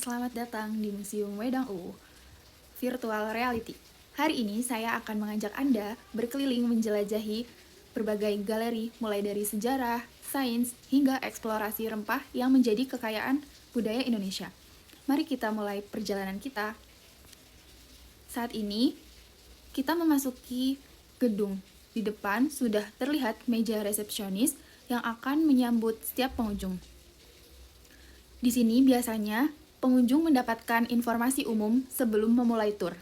Selamat datang di Museum Wedang U Virtual Reality. Hari ini saya akan mengajak Anda berkeliling menjelajahi berbagai galeri mulai dari sejarah, sains, hingga eksplorasi rempah yang menjadi kekayaan budaya Indonesia. Mari kita mulai perjalanan kita. Saat ini, kita memasuki gedung. Di depan sudah terlihat meja resepsionis yang akan menyambut setiap pengunjung. Di sini biasanya pengunjung mendapatkan informasi umum sebelum memulai tur.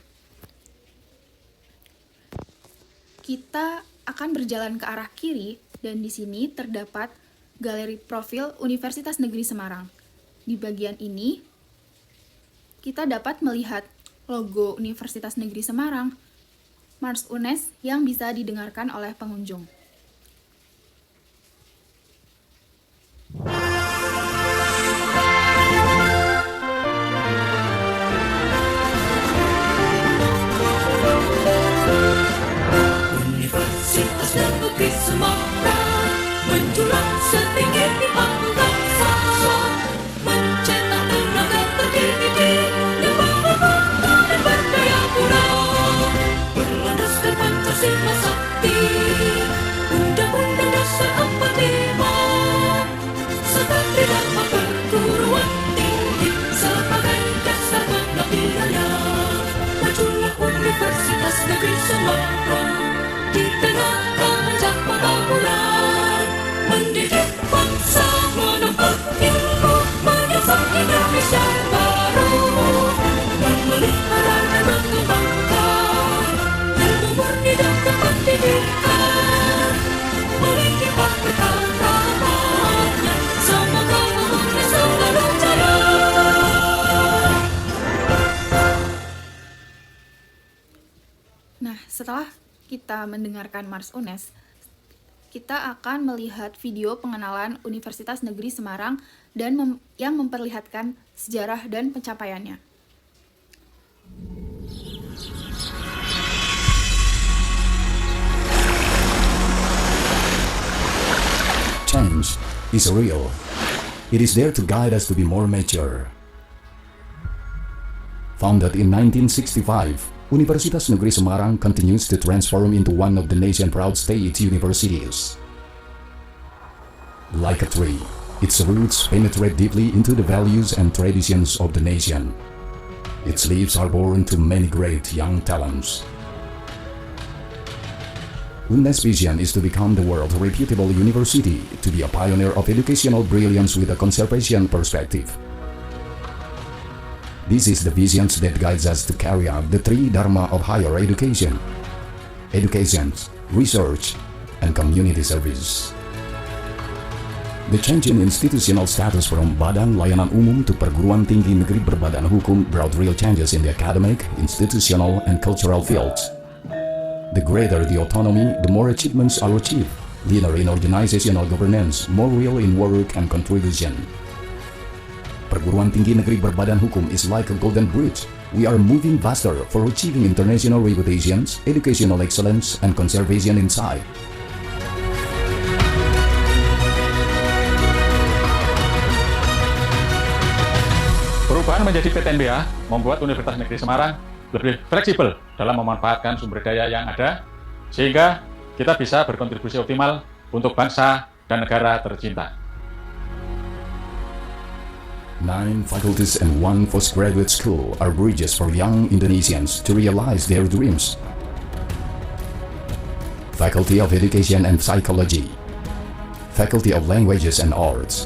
Kita akan berjalan ke arah kiri dan di sini terdapat galeri profil Universitas Negeri Semarang. Di bagian ini, kita dapat melihat logo Universitas Negeri Semarang, Mars UNES yang bisa didengarkan oleh pengunjung. Universitas Negeri Semarang menjulang setinggi angkasa, mencetak tenaga terdidik yang berbangga dan berdaya pula, berlandaskan Pancasila sakti, Undang-Undang Dasar 45, serta Tridharma perguruan tinggi sebagai dasar pengabdiannya. Majulah Universitas Negeri Semarang di tengah ajak pembangunan, mendidik bangsa menuntut ilmu, menyusun Indonesia baru, memelihara dan mengembangkan ilmu murni dan kependidikan, melimpah berkaramahnya, semoga UNES selalu jaya. Nah, setelah kita mendengarkan Mars UNES, kita akan melihat video pengenalan Universitas Negeri Semarang dan yang memperlihatkan sejarah dan pencapaiannya. Change is real. It is there to guide us to be more mature. Founded in 1965, Universitas Negeri Semarang continues to transform into one of the nation's proud state universities. Like a tree, its roots penetrate deeply into the values and traditions of the nation. Its leaves are born to many great young talents. UNES' vision is to become the world's reputable university, to be a pioneer of educational brilliance with a conservation perspective. This is the vision that guides us to carry out the three dharma of higher education: education, research, and community service. The change in institutional status from Badan Layanan Umum to Perguruan Tinggi Negeri Berbadan Hukum brought real changes in the academic, institutional, and cultural fields. The greater the autonomy, the more achievements are achieved, leaner in organizational governance, more real in work and contribution. Perguruan Tinggi Negeri Berbadan Hukum is like a golden bridge. We are moving faster for achieving international reputations, educational excellence, and conservation inside. Perubahan menjadi PTNBH membuat Universitas Negeri Semarang lebih fleksibel dalam memanfaatkan sumber daya yang ada, sehingga kita bisa berkontribusi optimal untuk bangsa dan negara tercinta. 9 faculties and 1 postgraduate school are bridges for young Indonesians to realize their dreams. Faculty of Education and Psychology, Faculty of Languages and Arts,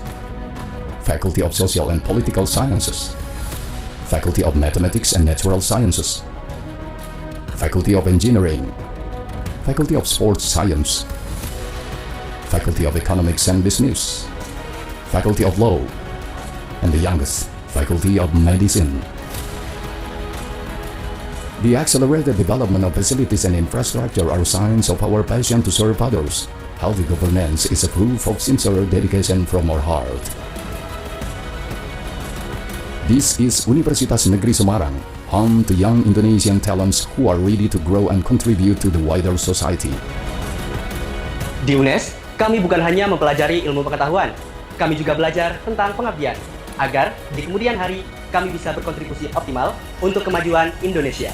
Faculty of Social and Political Sciences, Faculty of Mathematics and Natural Sciences, Faculty of Engineering, Faculty of Sports Science, Faculty of Economics and Business, Faculty of Law, and the youngest, Faculty of Medicine. The accelerated development of facilities and infrastructure are signs of our passion to serve others. Healthy governance is a proof of sincere dedication from our heart. This is Universitas Negeri Semarang, home to young Indonesian talents who are ready to grow and contribute to the wider society. Di UNES, kami bukan hanya mempelajari ilmu pengetahuan, kami juga belajar tentang pengabdian, agar di kemudian hari kami bisa berkontribusi optimal untuk kemajuan Indonesia.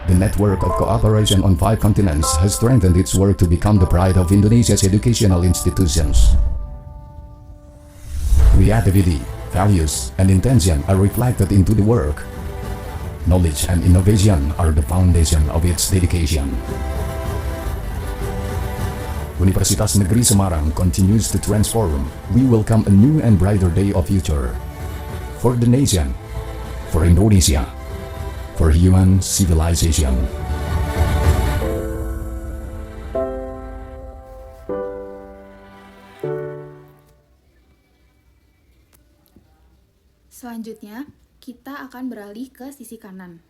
The network of cooperation on 5 continents has strengthened its work to become the pride of Indonesia's educational institutions. Creativity, values, and intention are reflected into the work. Knowledge and innovation are the foundation of its dedication. Universitas Negeri Semarang continues to transform. We welcome a new and brighter day of future. For the nation, for Indonesia, for human civilization. Selanjutnya, kita akan beralih ke sisi kanan.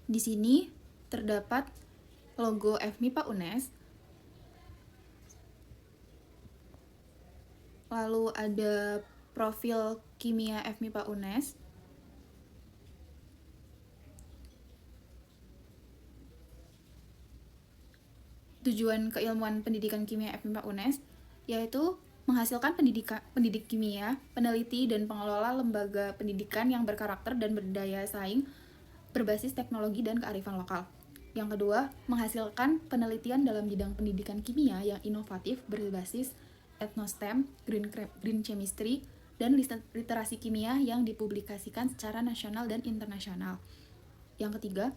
Di sini terdapat logo FMIPA UNES, lalu ada profil kimia FMIPA UNES, tujuan keilmuan pendidikan kimia FMIPA UNES yaitu menghasilkan pendidik kimia, peneliti, dan pengelola lembaga pendidikan yang berkarakter dan berdaya saing berbasis teknologi dan kearifan lokal. Yang kedua, menghasilkan penelitian dalam bidang pendidikan kimia yang inovatif berbasis etnostem, green chemistry, dan literasi kimia yang dipublikasikan secara nasional dan internasional. Yang ketiga,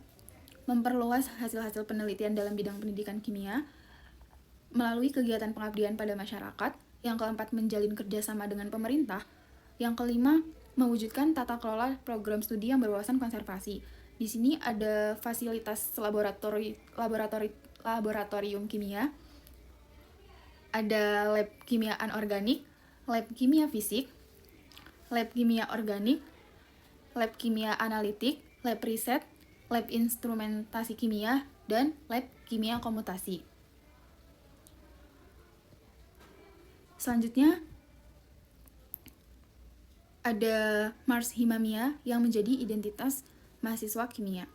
memperluas hasil-hasil penelitian dalam bidang pendidikan kimia melalui kegiatan pengabdian pada masyarakat. Yang keempat, menjalin kerjasama dengan pemerintah. Yang kelima, mewujudkan tata kelola program studi yang berwawasan konservasi. Di sini ada fasilitas laboratorium kimia, ada lab kimia anorganik, lab kimia fisik, lab kimia organik, lab kimia analitik, lab riset, lab instrumentasi kimia, dan lab kimia komutasi. Selanjutnya, ada Mars Himamia yang menjadi identitas mahasiswa kimia.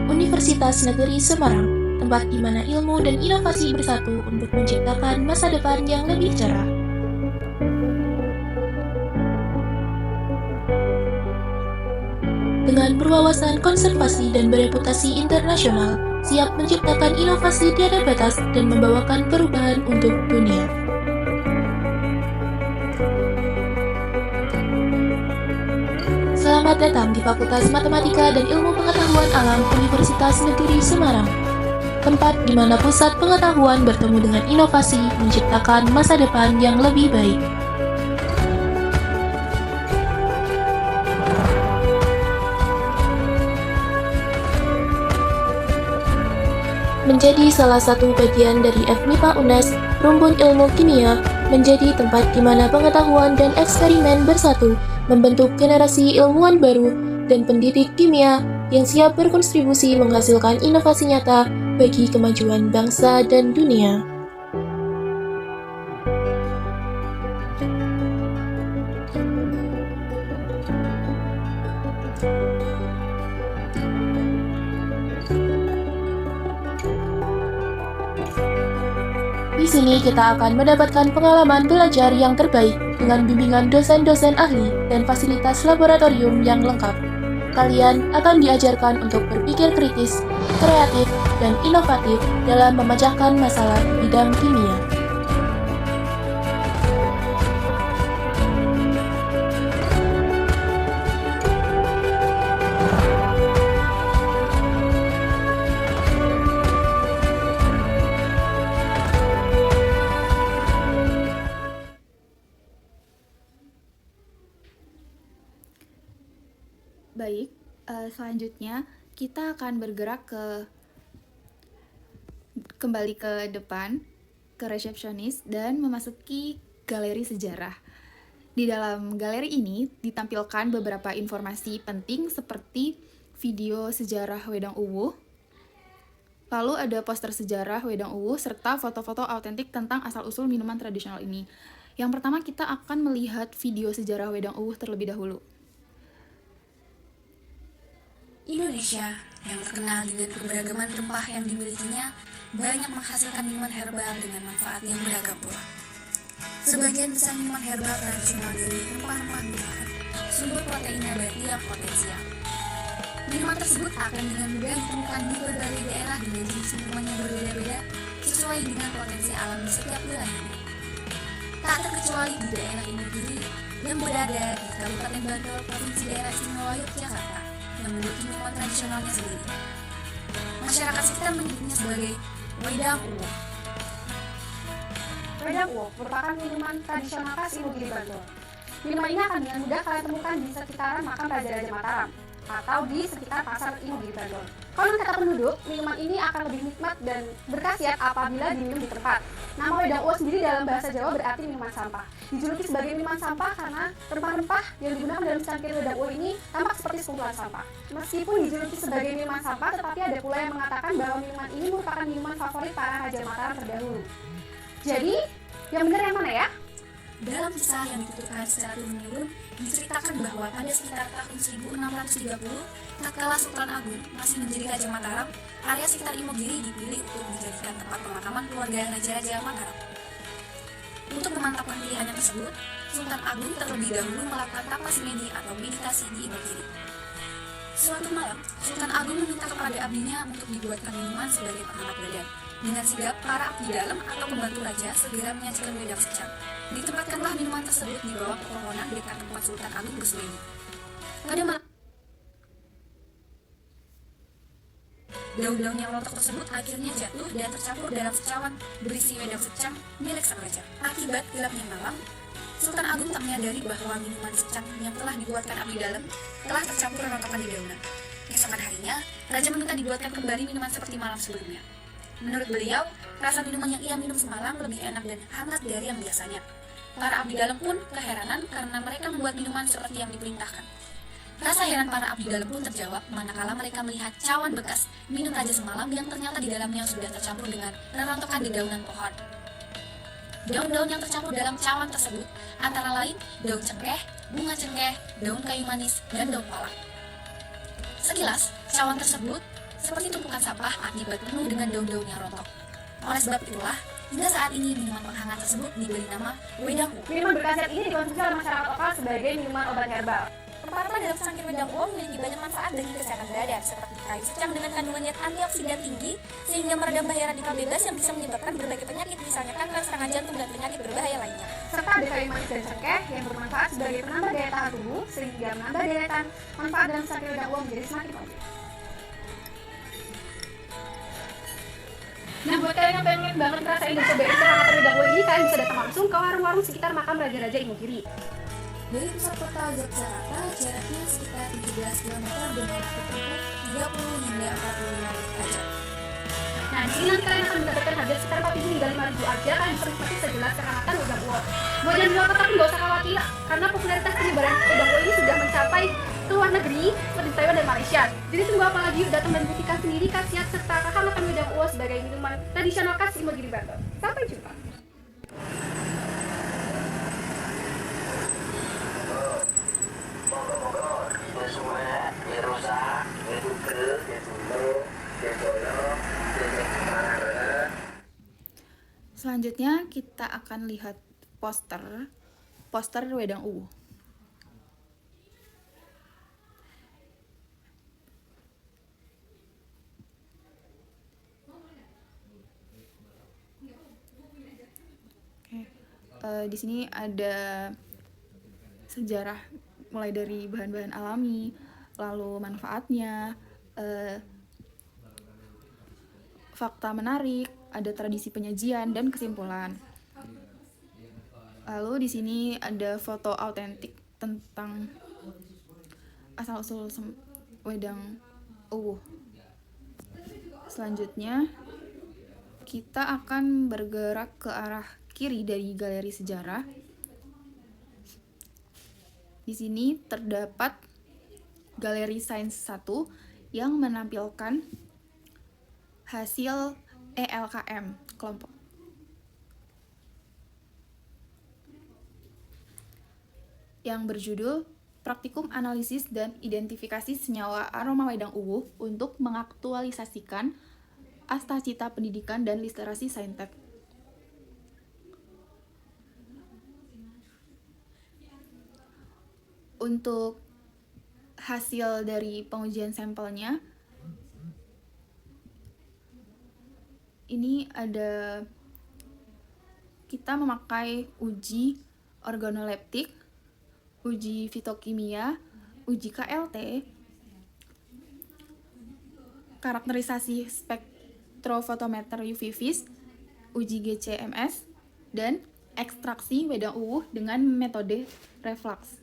Universitas Negeri Semarang, tempat di mana ilmu dan inovasi bersatu untuk menciptakan masa depan yang lebih cerah. Dengan berwawasan konservasi dan bereputasi internasional, siap menciptakan inovasi tiada batas dan membawakan perubahan untuk dunia. Selamat datang di Fakultas Matematika dan Ilmu Pengetahuan Alam Universitas Negeri Semarang, tempat di mana pusat pengetahuan bertemu dengan inovasi menciptakan masa depan yang lebih baik. Menjadi salah satu bagian dari FMIPA UNES, Rumpun Ilmu Kimia menjadi tempat di mana pengetahuan dan eksperimen bersatu membentuk generasi ilmuwan baru dan pendidik kimia yang siap berkontribusi menghasilkan inovasi nyata bagi kemajuan bangsa dan dunia. Di sini kita akan mendapatkan pengalaman belajar yang terbaik dengan bimbingan dosen-dosen ahli dan fasilitas laboratorium yang lengkap. Kalian akan diajarkan untuk berpikir kritis, kreatif, dan inovatif dalam memecahkan masalah di bidang kimia. Baik, selanjutnya kita akan bergerak kembali ke depan, ke resepsionis, dan memasuki galeri sejarah. Di dalam galeri ini ditampilkan beberapa informasi penting seperti video sejarah Wedang Uwuh, lalu ada poster sejarah Wedang Uwuh, serta foto-foto autentik tentang asal-usul minuman tradisional ini. Yang pertama kita akan melihat video sejarah Wedang Uwuh terlebih dahulu. Indonesia yang terkenal dengan keberagaman rempah yang dimilikinya banyak menghasilkan minuman herbal dengan manfaat yang beragam pula. Sebagian besar minuman herbal tradisional dari rempah-rempah merupakan sumber protein nabati yang potensial. Minuman tersebut akan dengan mudah ditemukan di berbagai daerah dengan jenis minuman yang berbeda-beda sesuai dengan potensi alam di setiap wilayah. Tak terkecuali di daerah Imogiri yang berada di Kabupaten Bantul, Provinsi Daerah Istimewa Yogyakarta yang memiliki minuman tradisionalnya sendiri. Masyarakat sekitar menyebutnya sebagai wedang uwo. Wedang uwo merupakan minuman tradisional khas Imogiri Bantul. Minuman ini akan dengan mudah kalian temukan di sekitaran makam Raja-Raja Mataram atau di sekitar pasar Imogiri Bantul. Konon kata penduduk, minuman ini akan lebih nikmat dan berkhasiat apabila diminum di tempat. Nama wedang uwo sendiri dalam bahasa Jawa berarti minuman sampah. Dijuluki sebagai minuman sampah karena rempah-rempah yang digunakan dalam cangkir wedang uwo ini tampak seperti sekumpulan sampah. Meskipun dijuluki sebagai minuman sampah, tetapi ada pula yang mengatakan bahwa minuman ini merupakan minuman favorit para Raja Mataram terdahulu. Jadi, yang benar yang mana ya? Dalam kisah yang dituturkan secara turun-menurun, diceritakan bahwa pada sekitar tahun 1630, tatkala Sultan Agung masih menjadi Raja Mataram, area sekitar Imogiri dipilih untuk dijadikan tempat pemakaman keluarga Raja-Raja Mataram. Untuk memantapkan pilihannya tersebut, Sultan Agung terlebih dahulu melakukan tapasimedi atau meditasi di Imogiri. Suatu malam, Sultan Agung meminta kepada abdinya untuk dibuatkan minuman sebagai penghangat badan. Dengan sigap, para abdi dalam atau pembantu raja segera menyajikan wedang secang. Ditempatkanlah minuman tersebut di bawah pepohonan dekat tempat Sultan Agung bersembunyi. Pada malam, daun-daun yang rontok tersebut akhirnya jatuh dan tercampur dalam secawan berisi wedang secang milik sang raja. Akibat gelapnya malam, Sultan Agung tak menyadari bahwa minuman secang yang telah dibuatkan abdi dalam telah tercampur rontokan di daunan. Keesokan harinya, raja meminta dibuatkan kembali minuman seperti malam sebelumnya. Menurut beliau, rasa minuman yang ia minum semalam lebih enak dan hangat dari yang biasanya. Para abdi dalam pun keheranan karena mereka membuat minuman seperti yang diperintahkan. Rasa heran para abdi dalam pun terjawab manakala mereka melihat cawan bekas minum raja semalam yang ternyata di dalamnya sudah tercampur dengan reruntuhan dedaunan pohon. Daun-daun yang tercampur dalam cawan tersebut antara lain daun cengkeh, bunga cengkeh, daun kayu manis, dan daun palak. Sekilas, cawan tersebut seperti tumpukan sampah akibat penuh dengan daun-daun yang rontok. Oleh sebab itulah, hingga saat ini minuman penghangat tersebut diberi nama wedang uwo. Minuman berkhasiat ini dikonsumsi oleh masyarakat lokal sebagai minuman obat herbal. Rempah-rempah dalam cangkir wedang uwo memiliki banyak manfaat bagi kesehatan badan, seperti kayu secang dengan kandungan zat antioksidan tinggi, sehingga meredam bahaya radikal bebas yang bisa menyebabkan berbagai penyakit, misalnya kanker, serangan jantung, dan penyakit berbahaya lainnya. Serta ada kayu manis dan cengkeh yang bermanfaat sebagai penambah daya tahan tubuh, sehingga menambah daya tahan manfaat dalam cangkir wedang uwo menjadi semakin oke. Nah, buat kalian yang pengen banget ngerasain dan cobain kehangatan wedang uwo ini, kalian bisa datang langsung ke warung-warung sekitar makam Raja-Raja Imogiri. Dari pusat kota Yogyakarta, jaraknya sekitar 17 km dengan waktu tempuh 30 hingga 45 menit saja. Nah, di sini nanti kalian akan mendapatkan harga sekitar 4.000 hingga 5.000 aja. Kalian bisa menikmati sejelas kehangatan wedang uwo. Buat yang di luar kota pun gak usah khawatir, karena popularitas penyebaran wedang uwo ini sudah mencapai ke luar negeri seperti Taiwan dan Malaysia. Jadi tunggu apa lagi, yuk datang dan buktikan sendiri khasiat serta kehangatan wedang uwo sebagai minuman tradisional khas Imogiri Bantul. Sampai jumpa. Selanjutnya kita akan lihat poster wedang uwo. Di sini ada sejarah mulai dari bahan-bahan alami, lalu manfaatnya, fakta menarik, ada tradisi penyajian dan kesimpulan. Lalu di sini ada foto autentik tentang asal-usul wedang uwo. Selanjutnya kita akan bergerak ke arah kiri dari galeri sejarah. Di sini terdapat galeri sains 1 yang menampilkan hasil ELKM kelompok. Yang berjudul praktikum analisis dan identifikasi senyawa aroma wedang uwuh untuk mengaktualisasikan Astacita Pendidikan dan Literasi Saintek. Untuk hasil dari pengujian sampelnya, ini ada, kita memakai uji organoleptik, uji fitokimia, uji KLT, karakterisasi spektrofotometer UV vis, uji GCMS, dan ekstraksi wedang uwuh dengan metode reflux.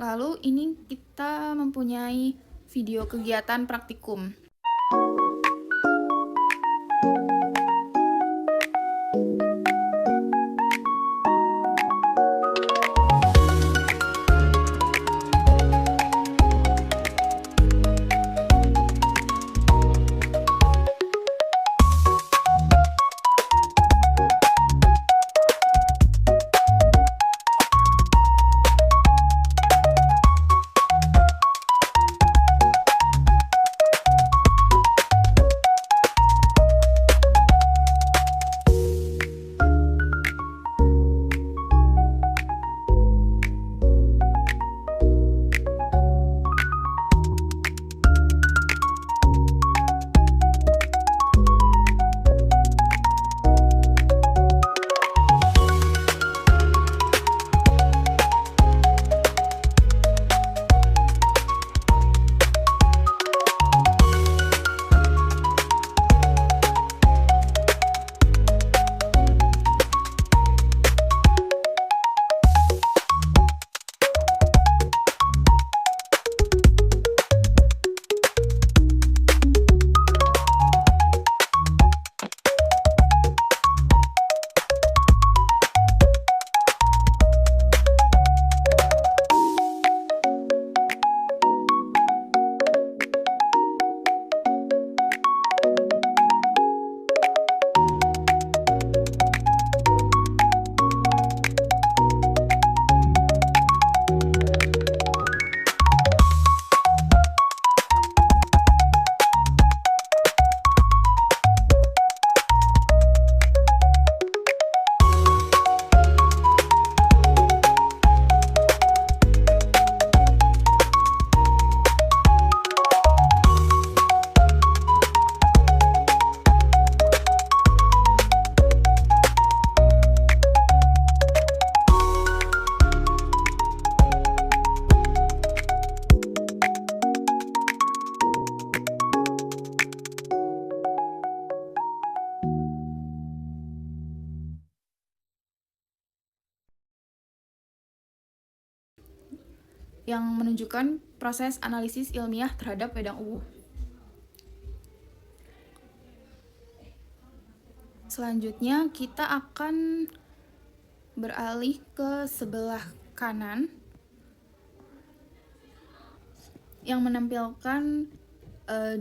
Lalu ini kita mempunyai video kegiatan praktikum. Yang menunjukkan proses analisis ilmiah terhadap wedang uwuh. Selanjutnya kita akan beralih ke sebelah kanan yang menampilkan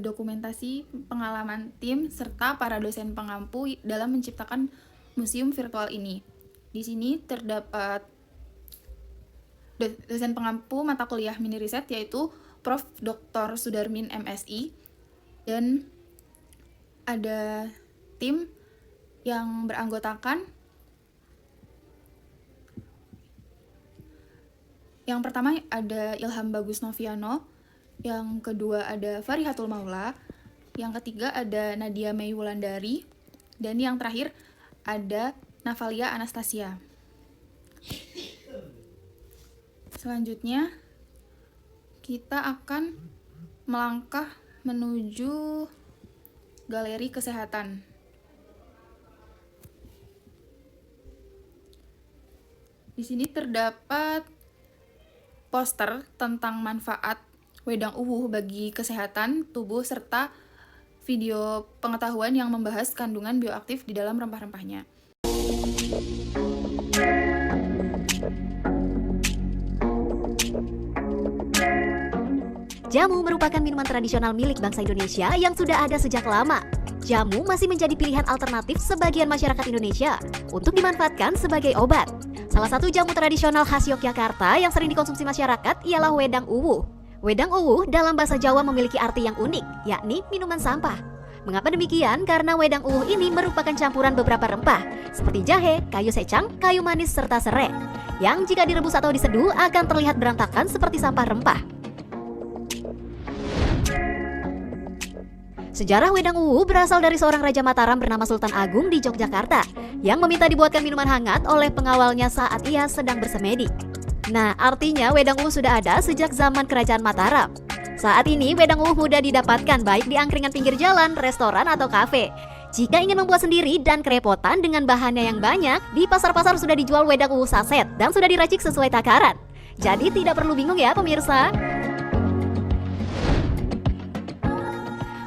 dokumentasi pengalaman tim serta para dosen pengampu dalam menciptakan museum virtual ini. Di sini terdapat dosen pengampu mata kuliah mini riset yaitu Prof. Dr. Sudarmin MSI, dan ada tim yang beranggotakan, yang pertama ada Ilham Bagus Noviano, yang kedua ada Farihatul Maula, yang ketiga ada Nadia Mei Wulandari, dan yang terakhir ada Navalia Anastasia. Selanjutnya, kita akan melangkah menuju galeri kesehatan. Di sini terdapat poster tentang manfaat wedang uwuh bagi kesehatan tubuh serta video pengetahuan yang membahas kandungan bioaktif di dalam rempah-rempahnya. Jamu merupakan minuman tradisional milik bangsa Indonesia yang sudah ada sejak lama. jamu masih menjadi pilihan alternatif sebagian masyarakat Indonesia untuk dimanfaatkan sebagai obat. Salah satu jamu tradisional khas Yogyakarta yang sering dikonsumsi masyarakat ialah wedang uwuh. Wedang uwuh dalam bahasa Jawa memiliki arti yang unik, yakni minuman sampah. Mengapa demikian? Karena wedang uwuh ini merupakan campuran beberapa rempah, seperti jahe, kayu secang, kayu manis, serta serai, yang jika direbus atau diseduh akan terlihat berantakan seperti sampah rempah. Sejarah wedang uwuh berasal dari seorang Raja Mataram bernama Sultan Agung di Yogyakarta yang meminta dibuatkan minuman hangat oleh pengawalnya saat ia sedang bersemedi. Nah, artinya wedang uwuh sudah ada sejak zaman Kerajaan Mataram. Saat ini wedang uwuh mudah didapatkan baik di angkringan pinggir jalan, restoran, atau kafe. Jika ingin membuat sendiri dan kerepotan dengan bahannya yang banyak, di pasar-pasar sudah dijual wedang uwuh saset dan sudah diracik sesuai takaran. Jadi tidak perlu bingung ya pemirsa.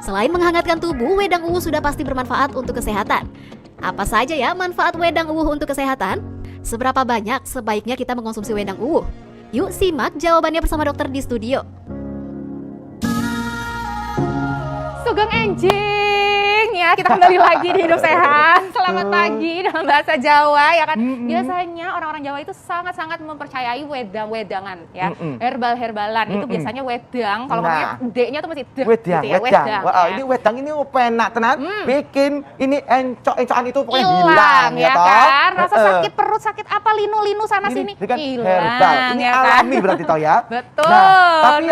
Selain menghangatkan tubuh, wedang uwuh sudah pasti bermanfaat untuk kesehatan. Apa saja ya manfaat wedang uwuh untuk kesehatan? Seberapa banyak sebaiknya kita mengkonsumsi wedang uwuh? Yuk simak jawabannya bersama dokter di studio. Sugeng enjing ya, kita kembali lagi di Hidup Sehat. Selamat pagi dalam bahasa Jawa ya kan. Biasanya orang-orang Jawa itu sangat-sangat mempercayai wedang-wedangan ya. Herbal-herbalan itu biasanya wedang, kalau ngomongnya D-nya tuh masih wedang, gitu ya, wedang. Wah, ya. ini wedang ini penak tenan. Bikin ini encok-encokan itu pokoknya Hilang hilang ya toh. kan. Rasa sakit perut, sakit apa, linu-linu sana sini kan hilang herbal. Ini ya kan. alami berarti toh ya. Betul. Nah, tapi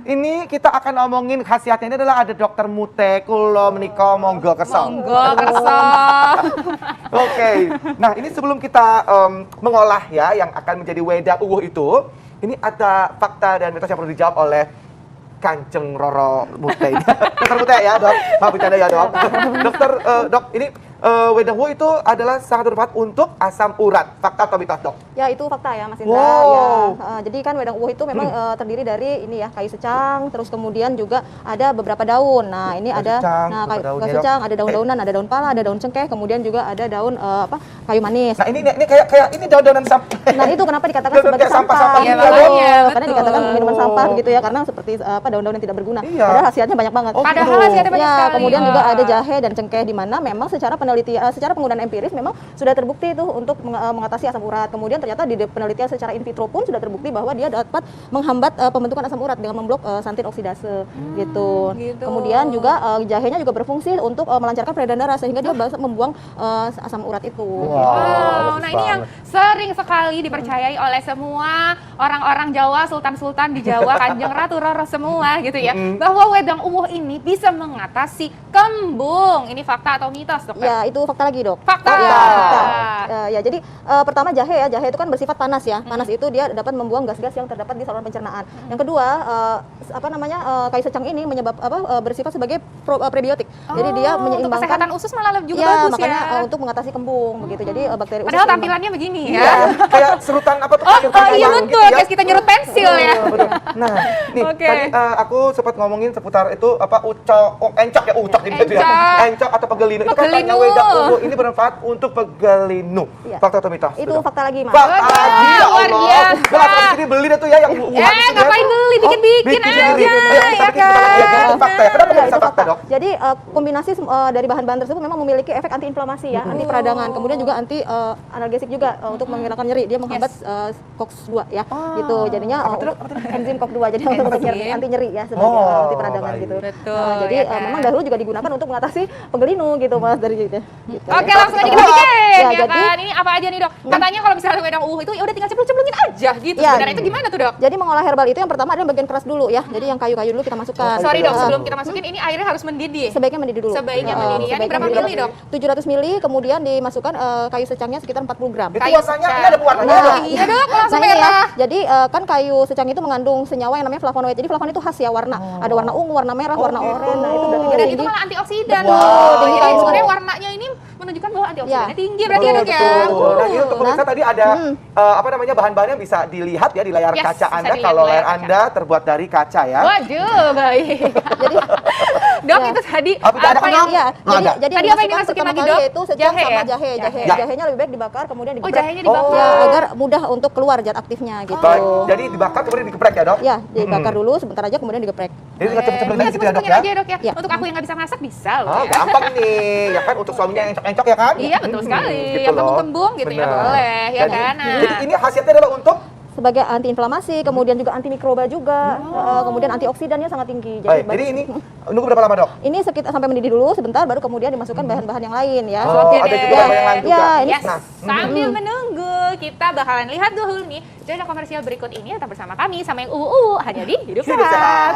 ini kita akan ngomongin khasiatnya ini adalah ada dokter Mute kulo menika monggo kersa. Monggo kersa. Oke. Nah, ini sebelum kita mengolah ya yang akan menjadi wedang uwuh itu, ini ada fakta dan mitos yang perlu dijawab oleh Kanjeng Roro Mute. Dokter Mute ya, Dok. Maaf bercanda ya, Dok. Dokter Dok, ini wedang uwuh itu adalah sangat bermanfaat untuk asam urat. Fakta atau mitos, Dok? Ya, itu fakta ya, Mas Indra. Wow. Ya, jadi kan wedang uwuh itu memang terdiri dari ini ya, kayu secang, terus kemudian juga ada beberapa daun. Nah, ini ada kayu secang, ada daun-daunan, ada daun pala, ada daun cengkeh, kemudian juga ada daun kayu manis. Nah, ini kayak ini daun-daunan sampah. Nah, itu kenapa dikatakan sebagai sampah? Iya, karena dikatakan minuman sampah gitu ya, karena seperti daun-daun yang tidak berguna. Iya. Padahal khasiatnya banyak banget. Padahal khasiatnya banyak sekali. Kemudian juga ada jahe dan cengkeh di mana memang secara penelitian, secara penggunaan empiris memang sudah terbukti itu untuk mengatasi asam urat. Kemudian ternyata di penelitian secara in vitro pun sudah terbukti bahwa dia dapat menghambat pembentukan asam urat dengan memblok santin oksidase gitu. Kemudian juga jahenya juga berfungsi untuk melancarkan peredaran darah sehingga dia bisa membuang asam urat itu. Wow, nah ini yang sering sekali dipercayai oleh semua orang-orang Jawa, sultan-sultan di Jawa, kanjeng ratu Roro semua gitu ya, bahwa wedang uwuh ini bisa mengatasi kembung. Ini fakta atau mitos, Dokter? Ya, itu fakta lagi, Dok. Fakta. Ya, jadi pertama jahe ya, jahe itu kan bersifat panas ya. Panas itu dia dapat membuang gas-gas yang terdapat di saluran pencernaan. Yang kedua, kayu secang ini bersifat sebagai prebiotik. Jadi dia menyeimbangkan untuk kesehatan usus malah juga ya, bagus makanya, ya. Untuk mengatasi kembung begitu. Jadi bakteri usus. Padahal tampilannya begini ya. Iya, kayak serutan apa tuh? Iya betul, kayak kita nyerut pensil ya. Nah, nih tadi aku sempat ngomongin seputar itu encok ya, encok atau pegelinu. Itu katanya wedang uwuh ini bermanfaat untuk pegelinu. Fakta atau mitos? Itu fakta lagi, Mas. Fakta lagi, ya luar biasa. Kalau sini beli dah tuh ya yang ngapain beli, bikin aja ya kan. Fakta ya, kenapa bisa fakta, Dok? Jadi kombinasi dari bahan-bahan tersebut memang memiliki efek anti-inflamasi ya, anti peradangan, kemudian juga anti analgesik juga untuk menghilangkan nyeri. Dia menghambat COX-2 ya, gitu. Jadinya enzim COX-2 jadi untuk anti nyeri ya sebagai anti peradangan gitu. Betul. Jadi memang dahulu juga digunakan untuk mengatasi pegelinu gitu, Mas, dari gitu. Oke, langsung aja kita bikin ya kan. Ini apa aja nih, Dok? Katanya kalau misalnya wedang uwuh itu ya udah tinggal ceplok-ceplokin aja gitu. Sebenarnya itu gimana tuh, Dok? Jadi mengolah herbal itu yang pertama adalah bagian keras dulu ya. Jadi yang kayu-kayu dulu kita masukkan. Sorry, Dok, sebelum kita masukin ini airnya harus mendidih. Sebaiknya mendidih dulu. Sebaiknya mendidih. Ini berapa mili, Dok? 700 mili, kemudian dimasukkan kayu secangnya sekitar 40 gram. Itu warnanya, ini ada warnanya. Iya, Dok, langsung merah. Jadi kan kayu secang itu mengandung senyawa yang namanya flavonoid. Jadi flavonoid itu khas ya warna. Ada warna ungu, warna merah, warna oranye. Nah, itu berarti dan itu malah antioksidan. Jadi sebenarnya warnanya ini menunjukkan bahwa antioksidannya tinggi berarti ya, Dok ya. Nah, ini untuk pemirsa tadi ada bahan-bahan yang bisa dilihat ya di layar kaca Anda kalau layar Anda terbuat dari kaca ya. Waduh, baik. Dok, Ya. itu tadi Apa tidak ada apa yang kenal? Iya, Nggak ada. jadi Tadi apa yang dimasukkan dimasukin pertama lagi, kali Dok? yaitu secang Jahe sama ya? jahe. Ya. Jahenya lebih baik dibakar kemudian Oh, digeprek. jahenya dibakar. Ya, agar mudah untuk keluar zat aktifnya gitu. Baik, jadi dibakar kemudian digeprek ya dok? Ya, dibakar dulu sebentar aja kemudian digeprek. Jadi nggak cepet-cepet lagi gitu ya dok Masukin ya? aja ya, Dok ya. Ya. Untuk aku yang nggak bisa masak bisa loh. Oh, ya. gampang nih, ya kan untuk suaminya yang encok-encok ya kan? Iya, betul sekali. Gitu Yang loh. kembung-kembung gitu ya, Benar. boleh, ya Jadi, kan? Nah. Jadi ini khasiatnya adalah untuk Sebagai antiinflamasi, kemudian juga antimikroba juga, kemudian antioksidannya sangat tinggi. baik. Jadi ini nunggu berapa lama dok? ini sekitar sampai mendidih dulu sebentar, baru kemudian dimasukkan bahan-bahan yang lain ya. Oh, Oke ada deh. juga bahan yang lain juga. Ya, ini Yes. Sambil menunggu, kita bakalan lihat dulu nih jeda komersial berikut ini tetap bersama kami sama yang uwu hanya di Hidup Hidup Sehat. sehat.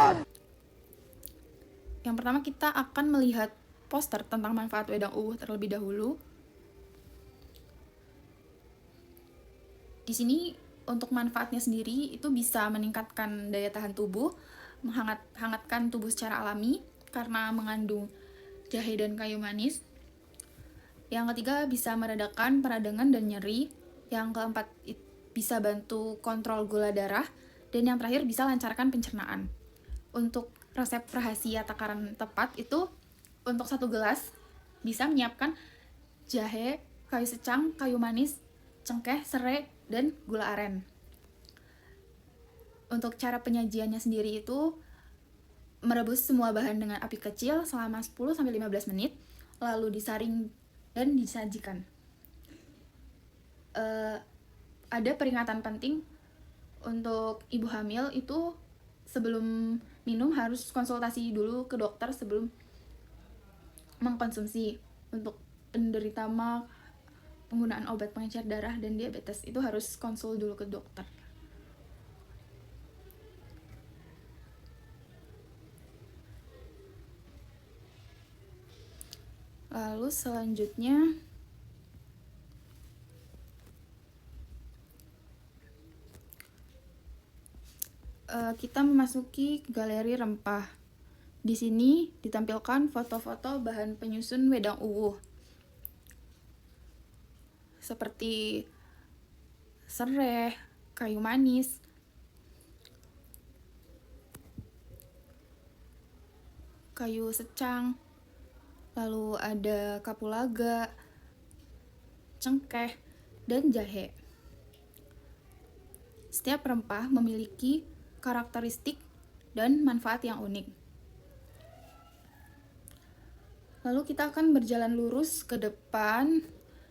Yang pertama kita akan melihat poster tentang manfaat wedang uwuh terlebih dahulu. Di sini untuk manfaatnya sendiri itu bisa meningkatkan daya tahan tubuh, menghangatkan tubuh secara alami karena mengandung jahe dan kayu manis. Yang ketiga bisa meredakan peradangan dan nyeri. Yang keempat bisa bantu kontrol gula darah. Dan yang terakhir bisa lancarkan pencernaan. Untuk resep rahasia takaran tepat itu untuk 1 gelas bisa menyiapkan jahe, kayu secang, kayu manis, cengkeh, serai, dan gula aren. Untuk cara penyajiannya sendiri itu merebus semua bahan dengan api kecil selama 10-15 menit, lalu disaring dan disajikan. Ada peringatan penting untuk ibu hamil itu sebelum minum harus konsultasi dulu ke dokter sebelum mengkonsumsi. Untuk penderita MA, penggunaan obat pengencer darah dan diabetes itu harus konsul dulu ke dokter. Lalu selanjutnya kita memasuki galeri rempah. Di sini ditampilkan foto-foto bahan penyusun wedang uwuh. Seperti serai, kayu manis, kayu secang, lalu ada kapulaga, cengkeh, dan jahe. Setiap rempah memiliki karakteristik dan manfaat yang unik. Lalu kita akan berjalan lurus ke depan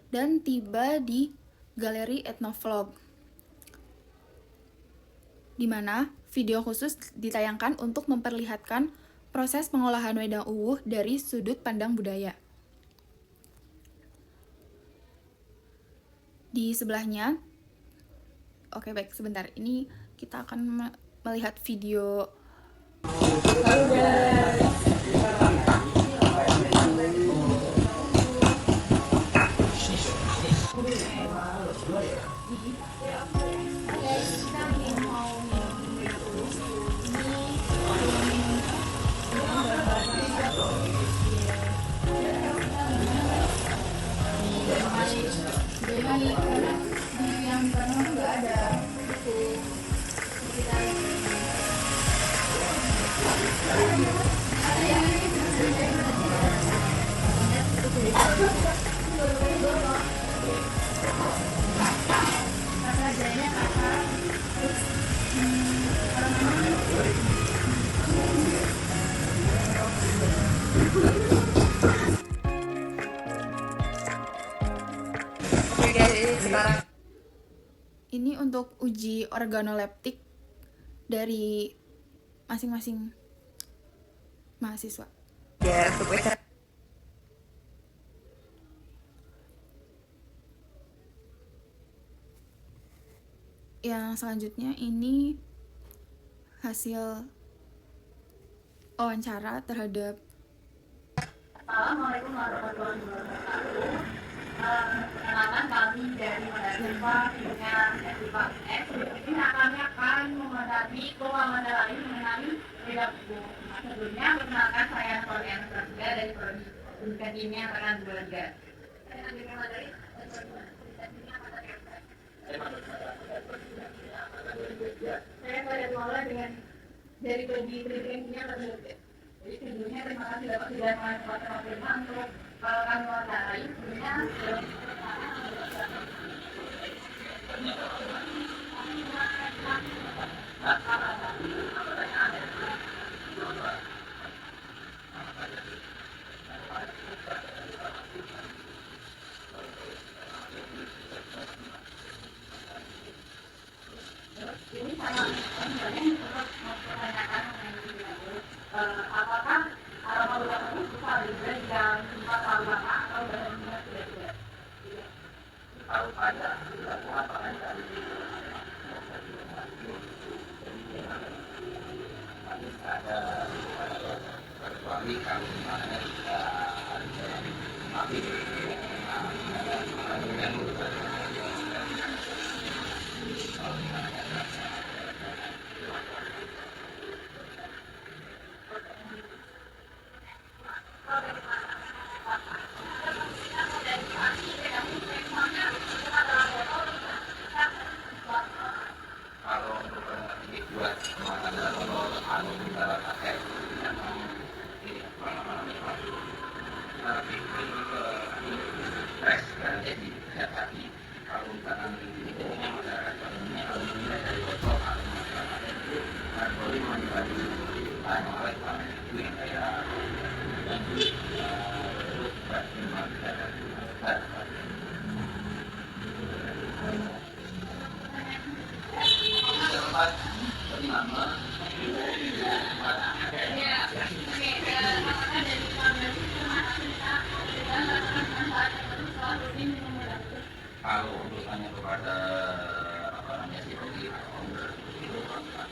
dan tiba di Galeri Etnovlog, di mana video khusus ditayangkan untuk memperlihatkan proses pengolahan wedang uwuh dari sudut pandang budaya. Di sebelahnya, oke baik, sebentar, ini kita akan melihat video. Ini untuk uji organoleptik dari masing-masing mahasiswa. Yang selanjutnya ini hasil wawancara terhadap Assalamualaikum warahmatullahi wabarakatuh. Perkenalkan kami dari mahasiswa punya FIPA UNES. Ini kami akan mendalami mengenai wedang uwuh. Sebelumnya perkenalkan saya Floriana Prasetya dari Prodi Pendidikan Kimia Angkatan 23. Saya ambil materi saya pada mulai dengan dari Prodi Pendidikan Kimia Angkatan 23. Jadi sebelumnya terima kasih Bapak sudah menguatkan firman untuk kami mewawancarai. Sebelumnya ini sama sebenarnya untuk mempertanyakan apakah aroma luar ini bisa berada di dalam tempat paru bapak atau dalam tempat tidak. Paru pada apa aja. Ada kecuali kalau misalnya kita tapi kalau untuk tanya kepada apa namanya si Rogi itu orang yang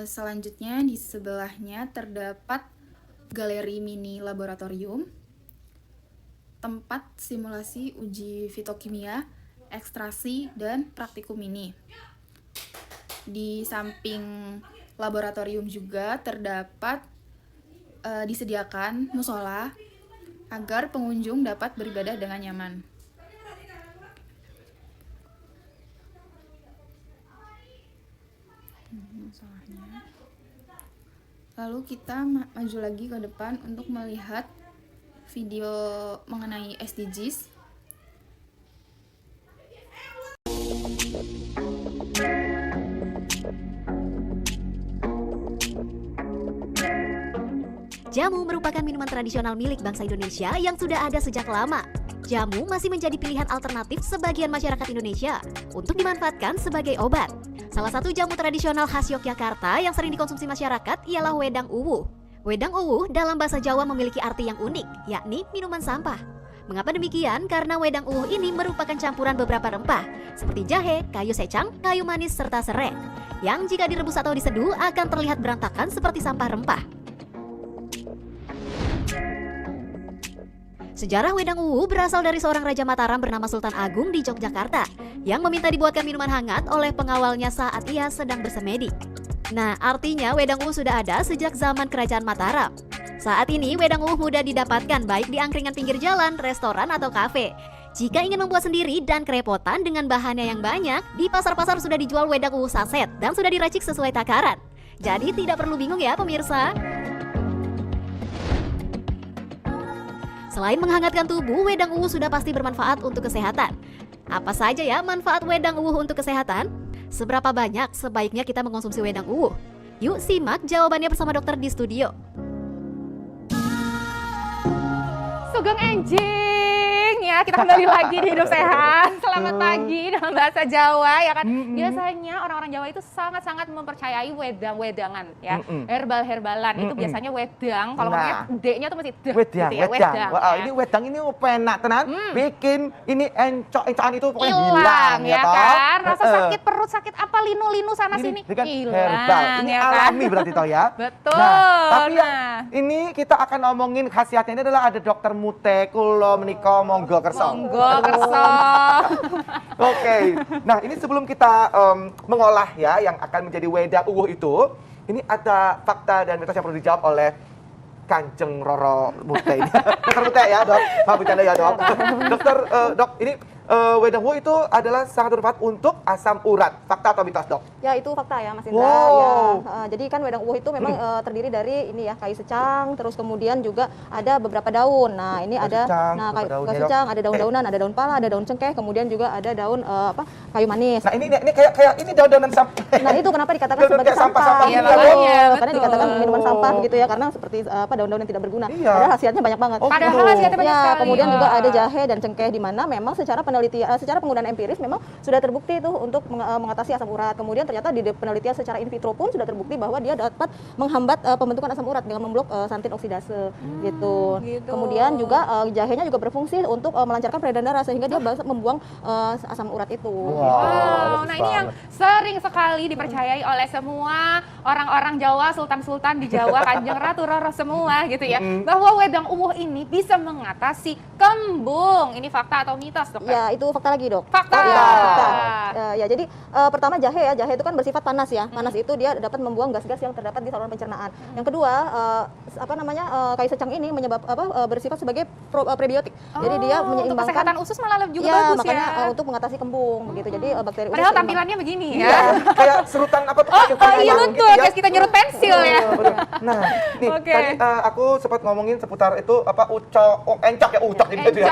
Selanjutnya di sebelahnya terdapat galeri mini laboratorium, tempat simulasi uji fitokimia, ekstraksi, dan praktikum mini. Di samping laboratorium juga terdapat disediakan musola agar pengunjung dapat beribadah dengan nyaman. Lalu kita maju lagi ke depan untuk melihat video mengenai SDGs. Jamu merupakan minuman tradisional milik bangsa Indonesia yang sudah ada sejak lama. Jamu masih menjadi pilihan alternatif sebagian masyarakat Indonesia untuk dimanfaatkan sebagai obat. Salah satu jamu tradisional khas Yogyakarta yang sering dikonsumsi masyarakat ialah wedang uwuh. Wedang uwuh dalam bahasa Jawa memiliki arti yang unik, yakni minuman sampah. Mengapa demikian? Karena wedang uwuh ini merupakan campuran beberapa rempah, seperti jahe, kayu secang, kayu manis, serta serai, yang jika direbus atau diseduh akan terlihat berantakan seperti sampah rempah. Sejarah wedang uwuh berasal dari seorang Raja Mataram bernama Sultan Agung di Yogyakarta yang meminta dibuatkan minuman hangat oleh pengawalnya saat ia sedang bersemedi. Nah, artinya wedang uwuh sudah ada sejak zaman Kerajaan Mataram. Saat ini wedang uwuh mudah didapatkan baik di angkringan pinggir jalan, restoran, atau kafe. Jika ingin membuat sendiri dan kerepotan dengan bahannya yang banyak, di pasar-pasar sudah dijual wedang uwuh saset dan sudah diracik sesuai takaran. Jadi tidak perlu bingung ya pemirsa. Selain menghangatkan tubuh, wedang uwuh sudah pasti bermanfaat untuk kesehatan. Apa saja ya manfaat wedang uwuh untuk kesehatan? Seberapa banyak sebaiknya kita mengkonsumsi wedang uwuh? Yuk simak jawabannya bersama dokter di studio. Sugeng enjing ya, kita kembali lagi di Hidup Sehat. Selamat pagi dalam bahasa Jawa ya kan. Biasanya orang-orang Jawa itu sangat-sangat mempercayai wedang-wedangan ya. Herbal-herbalan itu biasanya wedang, kalau ngomongnya D-nya tuh masih wedang, gitu ya, wedang. Wah, ya. ini wedang ini penak tenan. Bikin ini encok-encokan itu pokoknya Hilang hilang ya toh. kan. Rasa sakit perut, sakit apa, linu-linu sana sini kan hilang herbal. Ini ya kan. alami berarti toh ya. Betul. Nah, tapi ini kita akan ngomongin khasiatnya. Ini adalah ada dokter Mute kulo menika monggo kersa. Monggo kersa. Oke. Nah, ini sebelum kita mengolah ya yang akan menjadi wedang uwuh itu, ini ada fakta dan mitos yang perlu dijawab oleh Kanjeng Roro Mute ini. Dokter Mute ya, Dok. Maaf bercanda ya, Dok. Dokter Dok, ini wedang uwuh itu adalah sangat bermanfaat untuk asam urat. Fakta atau mitos, Dok? Ya, itu fakta ya, Mas Indra. Wow. Ya, jadi kan wedang uwuh itu memang terdiri dari ini ya, kayu secang, terus kemudian juga ada beberapa daun. Nah, ini ada kayu secang, ada daun-daunan, ada daun pala, ada daun cengkeh, kemudian juga ada daun kayu manis. Nah, ini kayak ini daun-daunan sampah. Nah, itu kenapa dikatakan sebagai sampah? Iya, karena dikatakan minuman sampah begitu ya, karena seperti daun-daun yang tidak berguna. Padahal khasiatnya banyak banget. Padahal khasiatnya banyak sekali. Kemudian juga ada jahe dan cengkeh di mana memang secara penggunaan empiris memang sudah terbukti itu untuk mengatasi asam urat. Kemudian ternyata di penelitian secara in vitro pun sudah terbukti bahwa dia dapat menghambat pembentukan asam urat dengan memblok santin oksidase gitu. Kemudian juga jahenya juga berfungsi untuk melancarkan peredaran darah sehingga dia bisa membuang asam urat itu. Wow, nah ini yang sering sekali dipercayai oleh semua orang-orang Jawa, sultan-sultan di Jawa, Kanjeng Ratu Roro semua gitu ya, bahwa wedang uwuh ini bisa mengatasi kembung. Ini fakta atau mitos, Dokter? Ya, itu fakta lagi, Dok. Fakta. Ya, jadi pertama jahe ya, jahe itu kan bersifat panas ya. Panas itu dia dapat membuang gas-gas yang terdapat di saluran pencernaan. Yang kedua, kayu secang ini bersifat sebagai prebiotik. Jadi dia menyeimbangkan untuk kesehatan usus malah juga ya, bagus makanya, ya. Untuk mengatasi kembung begitu. Jadi bakteri usus. Padahal tampilannya begini ya. Kayak serutan apa tuh? Iya betul, guys, kita nyerut pensil ya. Nah, nih tadi aku sempat ngomongin seputar itu encok gitu ya.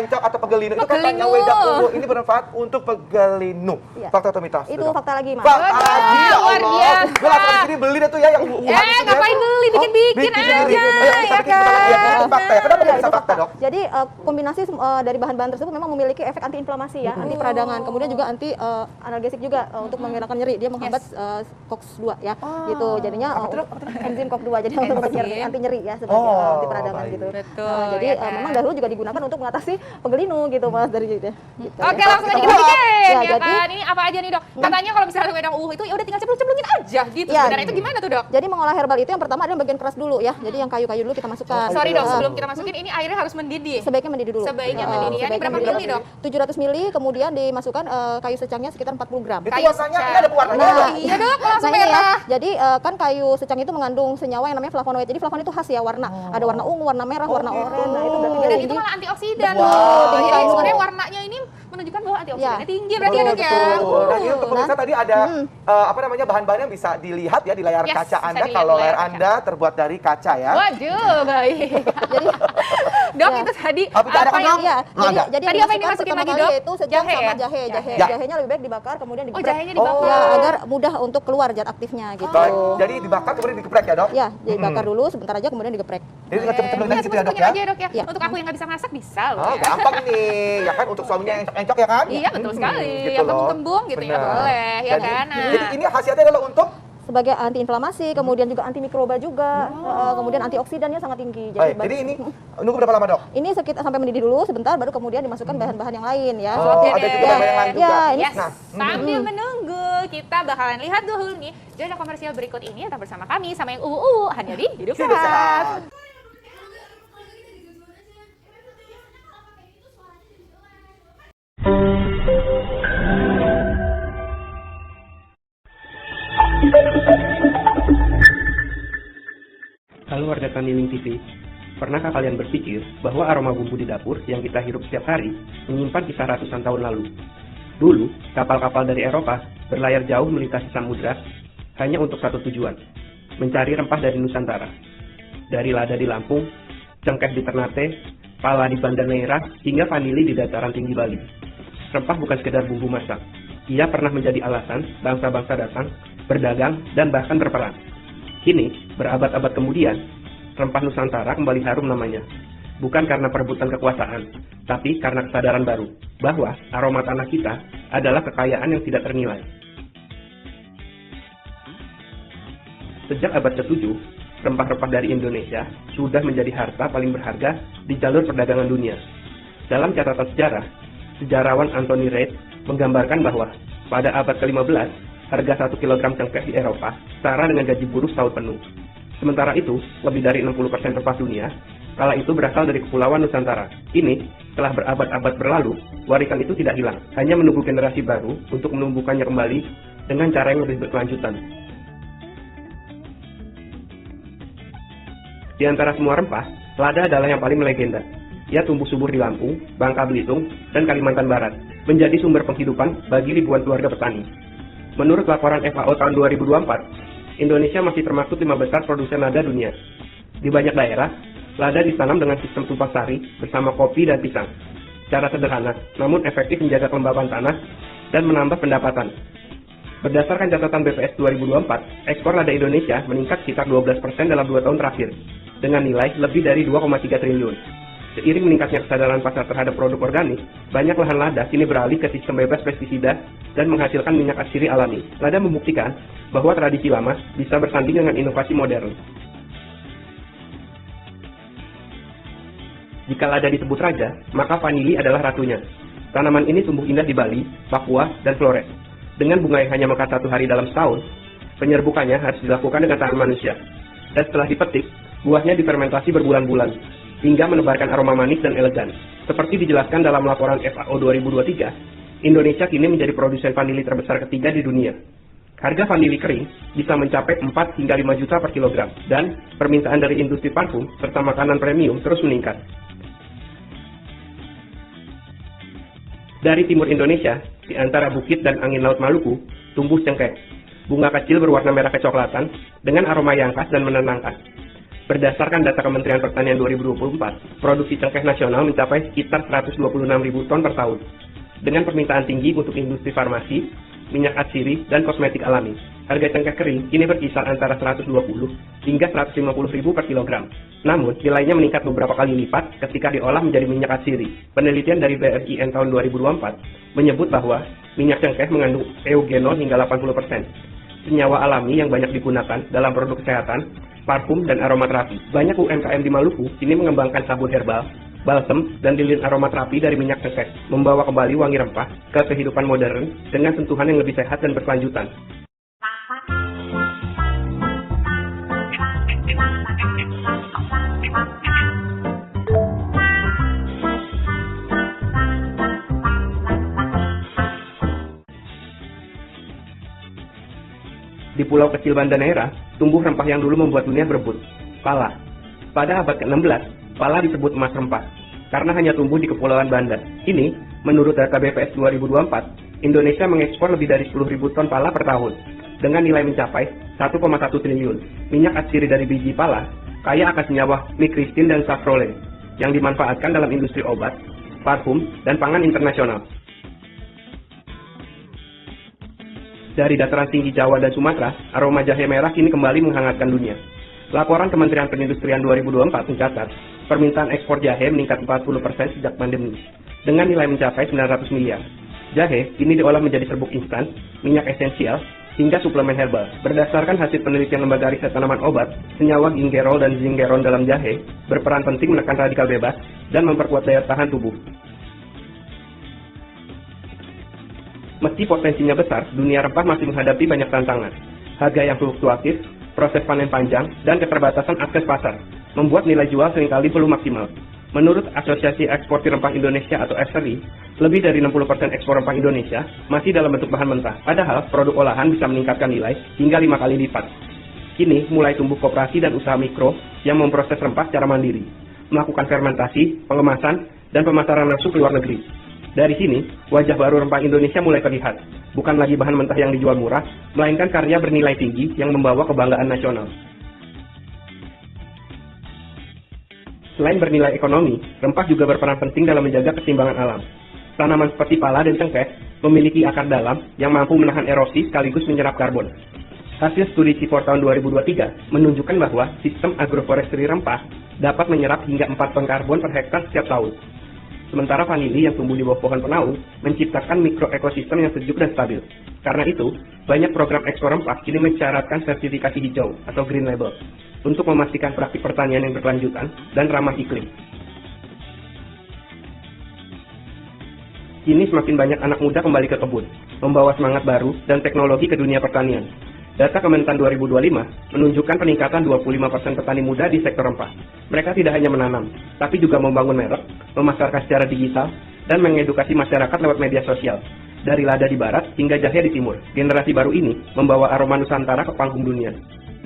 Encok atau pegelinu itu katanya wedang uwuh ini bermanfaat untuk pegelinu. Fakta atau mitos? Itu fakta lagi, Mas. Fakta lagi, ya luar Allah. biasa. Gue langsung sini beli beli deh tuh ya yang Wuhan itu ya. Ngapain beli, bikin-bikin aja, ya kan? Fakta ya, kenapa bisa fakta dok? Jadi kombinasi dari bahan-bahan tersebut memang memiliki efek anti-inflamasi ya, anti peradangan, kemudian juga anti analgesik juga untuk menghilangkan nyeri. Dia menghambat COX-2 ya, gitu. Jadinya enzim COX-2 jadi untuk anti nyeri ya sebagai anti peradangan gitu. Betul. Jadi memang dahulu juga digunakan untuk mengatasi penggelinu gitu mas dari gitu. Oke, langsung aja kita bikin ya jadi, kan. Ini apa aja nih dok? Katanya kalau misalnya wedang uwu itu ya udah tinggal ceplok-ceplongin aja gitu. Ya, Sebenarnya itu gimana tuh dok? Jadi mengolah herbal itu yang pertama adalah bagian keras dulu ya. Jadi yang kayu-kayu dulu kita masukkan. Sorry dok, sebelum kita masukin ini airnya harus mendidih. Sebaiknya mendidih dulu. Sebaiknya mendidih. Ini berapa mili dok? 700 mili, kemudian dimasukkan kayu secangnya sekitar 40 gram. Itu warnanya, ini ada pewarnanya Nah, iya dok, langsung ini ya. merah. Jadi kan kayu secang itu mengandung senyawa yang namanya flavonoid. Jadi flavonoid itu khas ya warna. Ada warna ungu, warna merah, warna oranye. Nah, itu berarti Dan dia itu tinggi. malah antioksidan Wow, loh. tinggi Jadi banget. sebenarnya warnanya ini menunjukkan bahwa antioksidannya tinggi berarti ya dok ya. Nah ini untuk pemirsa tadi ada apa namanya bahan-bahan yang bisa dilihat ya di layar Yes, kaca bisa Anda dilihat kalau di layar layar kaca. Anda terbuat dari kaca ya. Waduh, baik. Jadi dok itu tadi Apa yang Ya, jadi tadi apa yang dimasukin lagi dok? Itu secang Jahe sama ya? jahe. Ya. Jahenya lebih baik dibakar kemudian Oh, digeprek. jahenya dibakar. Ya, agar mudah untuk keluar zat aktifnya gitu. Baik, jadi dibakar kemudian digeprek ya dok? Ya, dibakar dulu sebentar aja kemudian digeprek. Jadi tinggal cepet-cepet aja gitu ya dok ya? aja dok ya. Ya. Untuk aku yang nggak bisa masak bisa loh. Oh, ya. gampang nih, ya kan untuk suaminya encok ya kan? Iya betul sekali. Gitu Yang loh. kembung-kembung gitu ya Benar. boleh ya Jadi- kan. Jadi ini khasiatnya adalah untuk Sebagai antiinflamasi, kemudian juga antimikroba juga, kemudian antioksidannya sangat tinggi. baik. Jadi ini nunggu berapa lama dok? Ini sekitar sampai mendidih dulu sebentar, baru kemudian dimasukkan bahan-bahan yang lain ya. Oh, Seperti- ada juga bahan yang lain juga. Ya, ini Yes. Sambil menunggu kita bakalan lihat dulu nih zona komersial berikut ini tetap bersama kami sama yang uwu hanya di Hidup Hidup Sehat. Sehat. Halo warga Kaniling TV, pernahkah kalian berpikir bahwa aroma bumbu di dapur yang kita hirup setiap hari menyimpan kisah ratusan tahun lalu? Dulu, kapal-kapal dari Eropa berlayar jauh melintasi samudra hanya untuk satu tujuan, mencari rempah dari Nusantara. Dari lada di Lampung, cengkeh di Ternate, pala di Banda Neira, hingga vanili di dataran tinggi Bali. Rempah bukan sekedar bumbu masak, ia pernah menjadi alasan bangsa-bangsa datang, berdagang, dan bahkan berperang. Kini, berabad-abad kemudian, rempah Nusantara kembali harum namanya. Bukan karena perebutan kekuasaan, tapi karena kesadaran baru bahwa aroma tanah kita adalah kekayaan yang tidak ternilai. Sejak abad ke-7, rempah-rempah dari Indonesia sudah menjadi harta paling berharga di jalur perdagangan dunia. Dalam catatan sejarah, sejarawan Anthony Reid menggambarkan bahwa pada abad ke-15, harga 1 kg cengkeh di Eropa setara dengan gaji buruh setahun penuh. Sementara itu, lebih dari 60% rempah dunia kala itu berasal dari Kepulauan Nusantara. Kini, setelah berabad-abad berlalu, warisan itu tidak hilang, hanya menunggu generasi baru untuk menumbuhkannya kembali dengan cara yang lebih berkelanjutan. Di antara semua rempah, lada adalah yang paling melegenda. Ia tumbuh subur di Lampung, Bangka Belitung, dan Kalimantan Barat, menjadi sumber penghidupan bagi ribuan keluarga petani. Menurut laporan FAO tahun 2024, Indonesia masih termasuk 5 besar produsen lada dunia. Di banyak daerah, lada ditanam dengan sistem tumpang sari bersama kopi dan pisang. Cara sederhana, namun efektif menjaga kelembapan tanah dan menambah pendapatan. Berdasarkan catatan BPS 2024, ekspor lada Indonesia meningkat sekitar 12% dalam 2 tahun terakhir, dengan nilai lebih dari 2,3 triliun. Seiring meningkatnya kesadaran pasar terhadap produk organik, banyak lahan lada kini beralih ke sistem bebas pestisida dan menghasilkan minyak atsiri alami. Lada membuktikan bahwa tradisi lama bisa bersanding dengan inovasi modern. Jika lada disebut raja, maka vanili adalah ratunya. Tanaman ini tumbuh indah di Bali, Papua, dan Flores. Dengan bunga yang hanya mekar 1 hari dalam setahun, penyerbukannya harus dilakukan dengan tangan manusia. Dan setelah dipetik, buahnya difermentasi berbulan-bulan hingga menebarkan aroma manis dan elegan. Seperti dijelaskan dalam laporan FAO 2023, Indonesia kini menjadi produsen vanili terbesar ketiga di dunia. Harga vanili kering bisa mencapai 4 hingga 5 juta per kilogram, dan permintaan dari industri parfum serta makanan premium terus meningkat. Dari timur Indonesia, di antara bukit dan angin laut Maluku, tumbuh cengkeh. Bunga kecil berwarna merah kecoklatan dengan aroma yang khas dan menenangkan. Berdasarkan data Kementerian Pertanian 2024, produksi cengkeh nasional mencapai sekitar 126.000 ton per tahun, dengan permintaan tinggi untuk industri farmasi, minyak atsiri, dan kosmetik alami. Harga cengkeh kering kini berkisar antara 120 hingga 150 ribu per kilogram. Namun, nilainya meningkat beberapa kali lipat ketika diolah menjadi minyak atsiri. Penelitian dari BRIN tahun 2024 menyebut bahwa minyak cengkeh mengandung eugenol hingga 80%. Senyawa alami yang banyak digunakan dalam produk kesehatan, parfum, dan aromaterapi. Banyak UMKM di Maluku kini mengembangkan sabun herbal, balsem, dan lilin aromaterapi dari minyak cengkeh, membawa kembali wangi rempah ke kehidupan modern dengan sentuhan yang lebih sehat dan berkelanjutan. Di pulau kecil Banda Neira, tumbuh rempah yang dulu membuat dunia berebut, pala. Pada abad ke-16, pala disebut emas rempah, karena hanya tumbuh di Kepulauan Banda. Ini, menurut data BPS 2024, Indonesia mengekspor lebih dari 10.000 ton pala per tahun, dengan nilai mencapai 1,1 triliun. Minyak atsiri dari biji pala, kaya akan senyawa migristin dan safrole, yang dimanfaatkan dalam industri obat, parfum, dan pangan internasional. Dari dataran tinggi Jawa dan Sumatera, aroma jahe merah kini kembali menghangatkan dunia. Laporan Kementerian Perindustrian 2024 mencatat, permintaan ekspor jahe meningkat 40% sejak pandemi, dengan nilai mencapai 900 miliar. Jahe kini diolah menjadi serbuk instan, minyak esensial, hingga suplemen herbal. Berdasarkan hasil penelitian Lembaga Riset Tanaman Obat, senyawa gingerol dan zingeron dalam jahe berperan penting menekan radikal bebas dan memperkuat daya tahan tubuh. Meski potensinya besar, dunia rempah masih menghadapi banyak tantangan. Harga yang fluktuatif, proses panen panjang, dan keterbatasan akses pasar membuat nilai jual seringkali belum maksimal. Menurut Asosiasi Eksportir Rempah Indonesia atau ASRI, lebih dari 60% ekspor rempah Indonesia masih dalam bentuk bahan mentah. Padahal produk olahan bisa meningkatkan nilai hingga 5 kali lipat. Kini mulai tumbuh koperasi dan usaha mikro yang memproses rempah secara mandiri, melakukan fermentasi, pengemasan, dan pemasaran langsung ke luar negeri. Dari sini, wajah baru rempah Indonesia mulai terlihat. Bukan lagi bahan mentah yang dijual murah, melainkan karya bernilai tinggi yang membawa kebanggaan nasional. Selain bernilai ekonomi, rempah juga berperan penting dalam menjaga keseimbangan alam. Tanaman seperti pala dan cengkeh memiliki akar dalam yang mampu menahan erosi sekaligus menyerap karbon. Hasil studi CIFOR tahun 2023 menunjukkan bahwa sistem agroforestry rempah dapat menyerap hingga 4 ton karbon per hektar setiap tahun. Sementara vanili yang tumbuh di bawah pohon penaung menciptakan mikroekosistem yang sejuk dan stabil. Karena itu, banyak program ekspor rempah kini mensyaratkan sertifikasi hijau atau green label untuk memastikan praktik pertanian yang berkelanjutan dan ramah iklim. Kini semakin banyak anak muda kembali ke kebun, membawa semangat baru dan teknologi ke dunia pertanian. Data Kementan 2025 menunjukkan peningkatan 25% petani muda di sektor rempah. Mereka tidak hanya menanam, tapi juga membangun merek, memasarkan secara digital, dan mengedukasi masyarakat lewat media sosial. Dari lada di barat hingga jahe di timur, generasi baru ini membawa aroma Nusantara ke panggung dunia.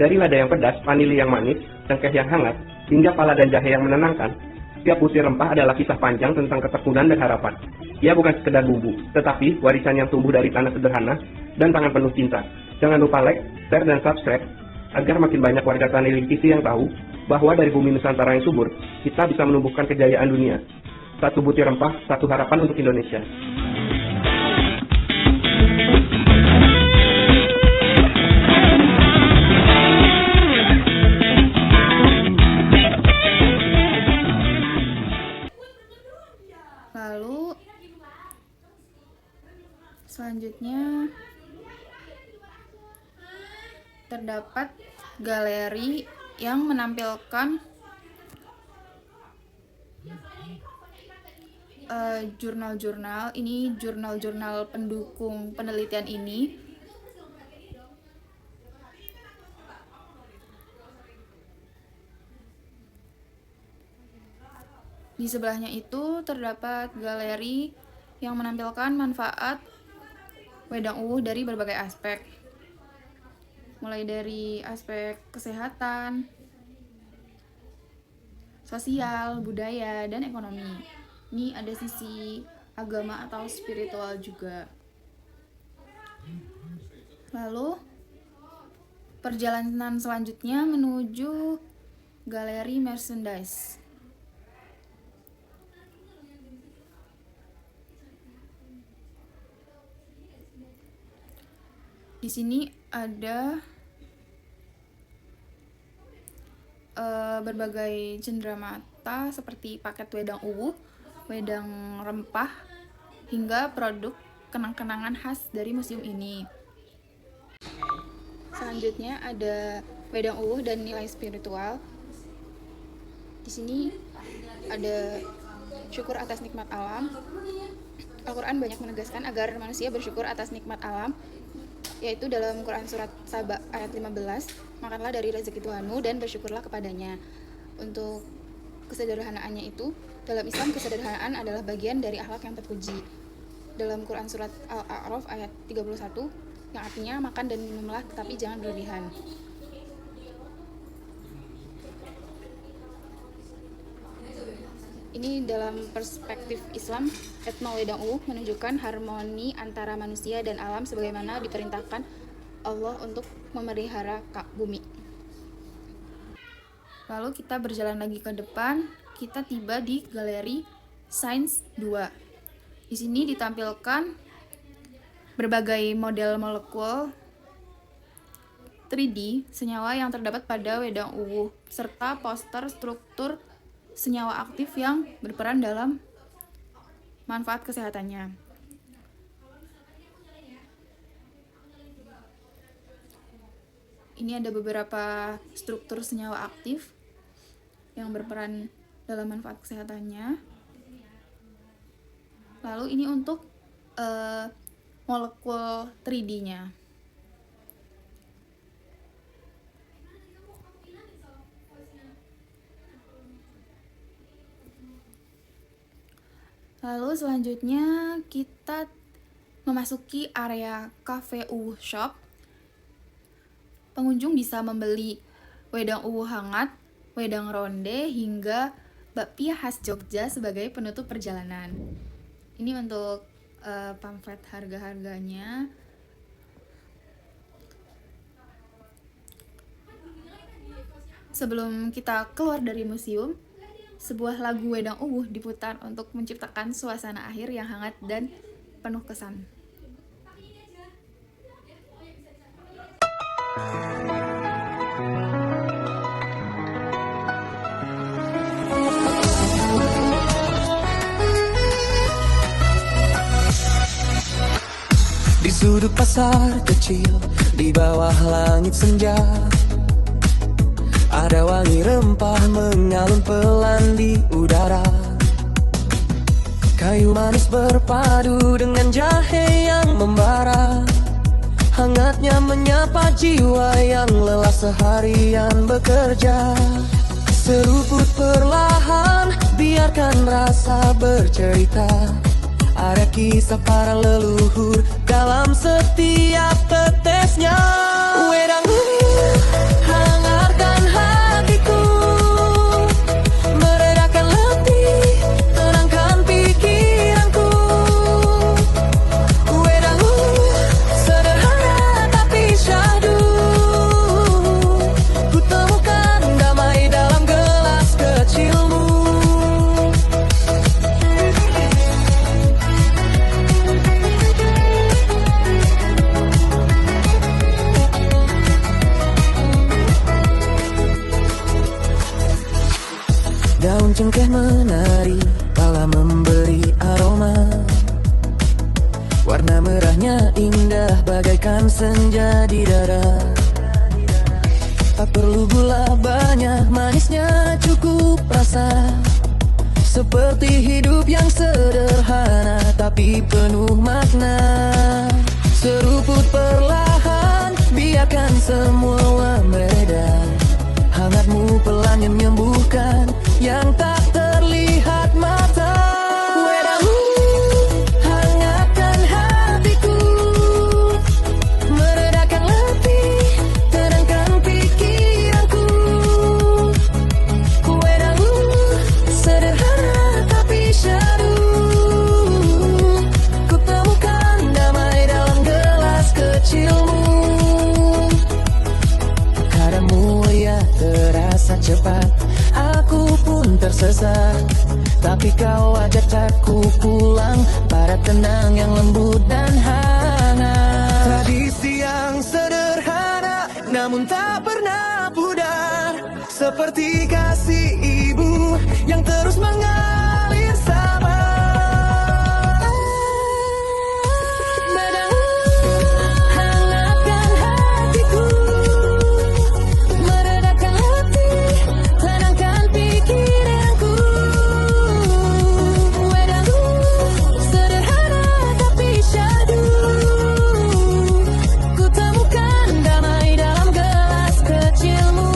Dari lada yang pedas, vanili yang manis, cengkeh yang hangat, hingga pala dan jahe yang menenangkan, setiap butir rempah adalah kisah panjang tentang ketekunan dan harapan. Ia bukan sekedar bumbu, tetapi warisan yang tumbuh dari tanah sederhana dan tangan penuh cinta. Jangan lupa like, share, dan subscribe agar makin banyak warga Tani Living TV yang tahu bahwa dari bumi Nusantara yang subur, kita bisa menumbuhkan kejayaan dunia. Satu butir rempah, satu harapan untuk Indonesia. Lalu selanjutnya terdapat galeri yang menampilkan jurnal-jurnal. Ini jurnal-jurnal pendukung penelitian ini. Di sebelahnya itu terdapat galeri yang menampilkan manfaat wedang uwuh dari berbagai aspek. Mulai dari aspek kesehatan, sosial, budaya, dan ekonomi. Ini ada sisi agama atau spiritual juga. Lalu, perjalanan selanjutnya menuju galeri merchandise. Di sini ada berbagai cenderamata seperti paket wedang uwuh, wedang rempah, hingga produk kenang-kenangan khas dari museum ini. Selanjutnya ada wedang uwuh dan nilai spiritual. Di sini ada syukur atas nikmat alam. Al-Quran banyak menegaskan agar manusia bersyukur atas nikmat alam, yaitu dalam Quran Surat Saba ayat 15, makanlah dari rezeki Tuhanmu dan bersyukurlah kepadanya. Untuk kesederhanaannya itu, dalam Islam kesederhanaan adalah bagian dari akhlak yang terpuji. Dalam Quran Surat Al-A'raf ayat 31, yang artinya makan dan minumlah tetapi jangan berlebihan. Ini dalam perspektif Islam, etno wedang uwuh menunjukkan harmoni antara manusia dan alam sebagaimana diperintahkan Allah untuk memelihara bumi. Lalu kita berjalan lagi ke depan, kita tiba di Galeri Sains 2. Di sini ditampilkan berbagai model molekul 3D senyawa yang terdapat pada wedang uwuh, serta poster struktur senyawa aktif yang berperan dalam manfaat kesehatannya. Ini ada beberapa struktur senyawa aktif yang berperan dalam manfaat kesehatannya. Lalu ini untuk molekul 3D-nya. Lalu selanjutnya kita memasuki area Cafe Uwuh Shop. Pengunjung bisa membeli wedang uwuh hangat, wedang ronde, hingga bakpia khas Jogja sebagai penutup perjalanan. Ini untuk pamflet harga-harganya. Sebelum kita keluar dari museum, sebuah lagu wedang uwuh diputar untuk menciptakan suasana akhir yang hangat dan penuh kesan. Di sudut pasar kecil, di bawah langit senja, ada wangi rempah mengalun pelan di udara. Kayu manis berpadu dengan jahe yang membara, hangatnya menyapa jiwa yang lelah seharian bekerja. Seruput perlahan, biarkan rasa bercerita. Ada kisah para leluhur dalam setiap tetesnya. Wedang uwuh hangatkan hatiku, meredakan letih, tenangkan pikiranku. Wedang uwuh sederhana tapi syahdu, ku temukan damai dalam gelas kecilmu. Daun cengkeh menari, pala memberi aroma. Warna merahnya indah bagaikan senja di dada. Tak perlu gula banyak, manisnya cukup rasa. Seperti hidup yang sederhana tapi penuh makna. Seruput perlahan, biarkan semua mereda. Hangatmu pelan yang menyembuhkan yang tak terlihat mata. Wedang uwuh hangatkan hatiku, meredakan letih, tenangkan pikiranku. Wedang uwuh sederhana tapi syahdu, ku temukan damai dalam gelas kecilmu. Kadang mulia terasa cepat, aku pun tersesat, tapi kau ajakku pulang pada tenang yang lembut dan hangat. Tradisi yang sederhana seperti kasih ibu yang terus mengalir sama. Hangatkan hatiku, meredakan hati, tenangkan pikiranku. Wedangku sederhana tapi syahdu, ku temukan damai dalam gelas kecilmu.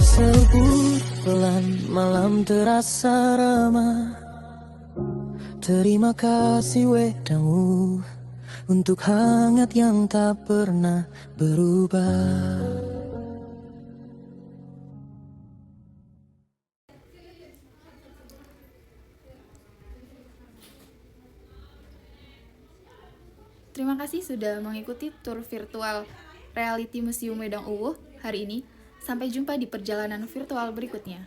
Seluput pelan malam terasa ramah. Terima kasih wedangmu untuk hangat yang tak pernah berubah. Terima kasih sudah mengikuti tur virtual Reality Museum Wedang Uwuh hari ini. Sampai jumpa di perjalanan virtual berikutnya.